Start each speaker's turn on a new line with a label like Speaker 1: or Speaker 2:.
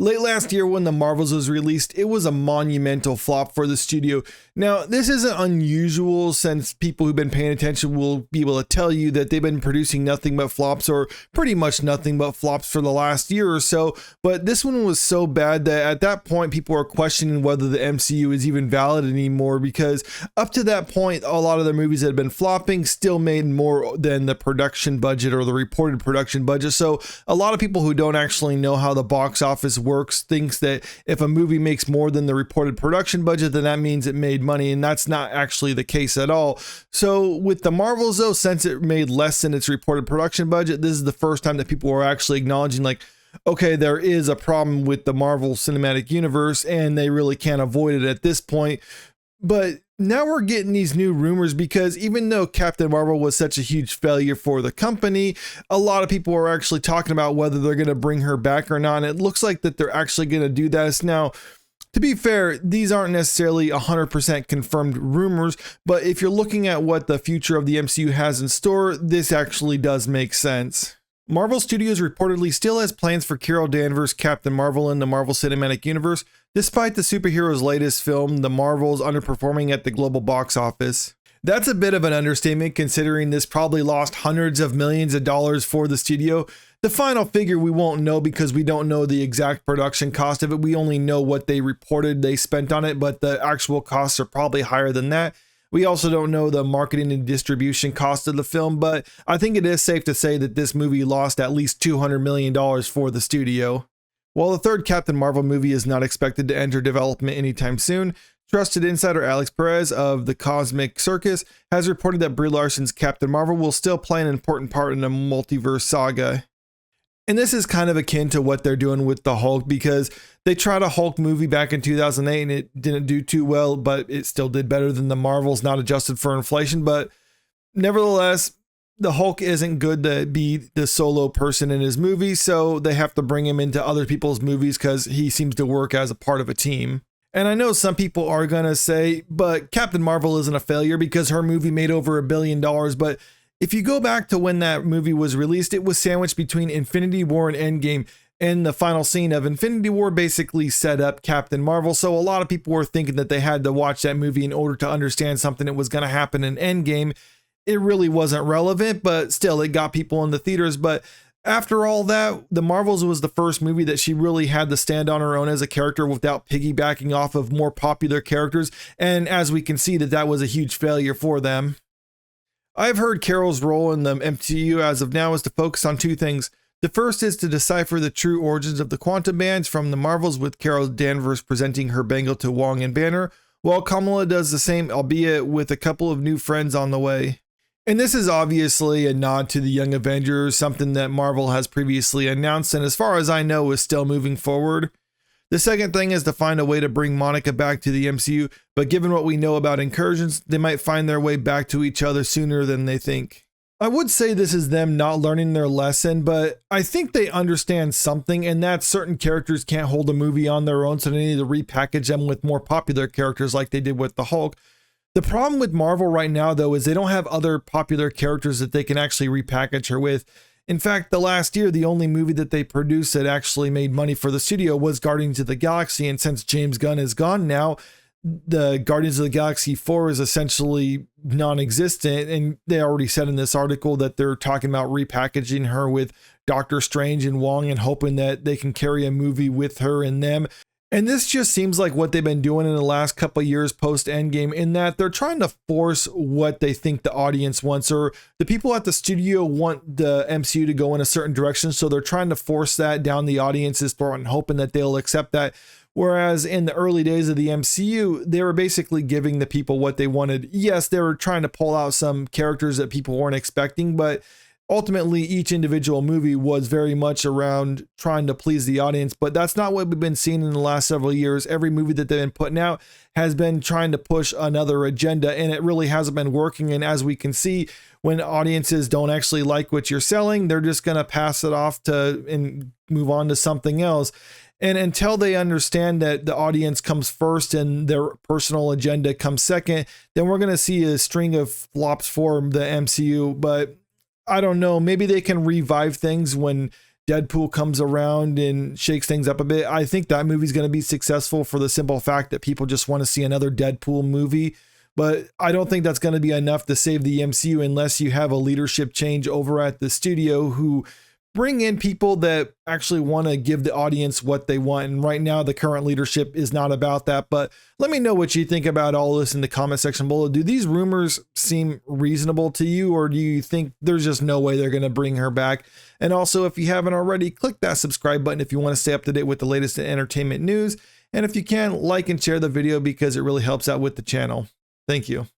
Speaker 1: Late last year when The Marvels was released, it was a monumental flop for the studio. Now, this isn't unusual since people who've been paying attention will be able to tell you that they've been producing nothing but flops or pretty much nothing but flops for the last year or so, but this one was so bad that at that point people were questioning whether the MCU is even valid anymore, because up to that point a lot of the movies that had been flopping still made more than the production budget or the reported production budget. So a lot of people who don't actually know how the box office works thinks that if a movie makes more than the reported production budget, then that means it made money, and that's not actually the case at all. So with the Marvels though, since it made less than its reported production budget, this is the first time that people were actually acknowledging, like, okay, there is a problem with the Marvel Cinematic Universe and they really can't avoid it at this point. But now we're getting these new rumors, because even though Captain Marvel was such a huge failure for the company, a lot of people are actually talking about whether they're going to bring her back or not. And it looks like that they're actually going to do this. Now, to be fair, these aren't necessarily 100% confirmed rumors, but if you're looking at what the future of the MCU has in store, this actually does make sense. Marvel Studios reportedly still has plans for Carol Danvers' Captain Marvel in the Marvel Cinematic Universe, despite the superhero's latest film, The Marvels, underperforming at the global box office. That's a bit of an understatement, considering this probably lost hundreds of millions of dollars for the studio. The final figure we won't know because we don't know the exact production cost of it. We only know what they reported they spent on it, but the actual costs are probably higher than that. We also don't know the marketing and distribution cost of the film, but I think it is safe to say that this movie lost at least $200 million for the studio. While the third Captain Marvel movie is not expected to enter development anytime soon, trusted insider Alex Perez of the Cosmic Circus has reported that Brie Larson's Captain Marvel will still play an important part in the multiverse saga. And this is kind of akin to what they're doing with the Hulk, because they tried a Hulk movie back in 2008 and it didn't do too well, but it still did better than the Marvels, not adjusted for inflation. But nevertheless, the Hulk isn't good to be the solo person in his movie, so they have to bring him into other people's movies because he seems to work as a part of a team. And I know some people are going to say, but Captain Marvel isn't a failure because her movie made over $1 billion, but if you go back to when that movie was released, it was sandwiched between Infinity War and Endgame, and the final scene of Infinity War basically set up Captain Marvel. So a lot of people were thinking that they had to watch that movie in order to understand something that was going to happen in Endgame. It really wasn't relevant, but still it got people in the theaters. But after all that, The Marvels was the first movie that she really had to stand on her own as a character without piggybacking off of more popular characters. And as we can see, that was a huge failure for them. I've heard Carol's role in the MCU as of now is to focus on two things. The first is to decipher the true origins of the quantum bands from the Marvels, with Carol Danvers presenting her bangle to Wong and Banner, while Kamala does the same, albeit with a couple of new friends on the way. And this is obviously a nod to the Young Avengers, something that Marvel has previously announced and as far as I know is still moving forward. The second thing is to find a way to bring Monica back to the MCU, but given what we know about incursions, they might find their way back to each other sooner than they think. I would say this is them not learning their lesson, but I think they understand something, and that certain characters can't hold a movie on their own, so they need to repackage them with more popular characters like they did with the Hulk. The problem with Marvel right now, though, is they don't have other popular characters that they can actually repackage her with. In fact, the last year, the only movie that they produced that actually made money for the studio was Guardians of the Galaxy. And since James Gunn is gone now, the Guardians of the Galaxy 4 is essentially non-existent. And they already said in this article that they're talking about repackaging her with Doctor Strange and Wong and hoping that they can carry a movie with her and them. And this just seems like what they've been doing in the last couple of years post Endgame, in that they're trying to force what they think the audience wants, or the people at the studio want the MCU to go in a certain direction. So they're trying to force that down the audience's throat and hoping that they'll accept that. Whereas in the early days of the MCU, they were basically giving the people what they wanted. Yes, they were trying to pull out some characters that people weren't expecting, but ultimately, each individual movie was very much around trying to please the audience, but that's not what we've been seeing in the last several years. Every movie that they've been putting out has been trying to push another agenda, and it really hasn't been working. And as we can see, when audiences don't actually like what you're selling, they're just going to pass it off to and move on to something else. And until they understand that the audience comes first and their personal agenda comes second, then we're going to see a string of flops for the MCU. But I don't know, maybe they can revive things when Deadpool comes around and shakes things up a bit, I think that movie's going to be successful for the simple fact that people just want to see another Deadpool movie. But I don't think that's going to be enough to save the MCU unless you have a leadership change over at the studio who bring in people that actually want to give the audience what they want. And right now, the current leadership is not about that. But let me know what you think about all this in the comment section below. Do these rumors seem reasonable to you, or do you think there's just no way they're going to bring her back? And also, if you haven't already, click that subscribe button if you want to stay up to date with the latest entertainment news. And if you can, like and share the video because it really helps out with the channel. Thank you.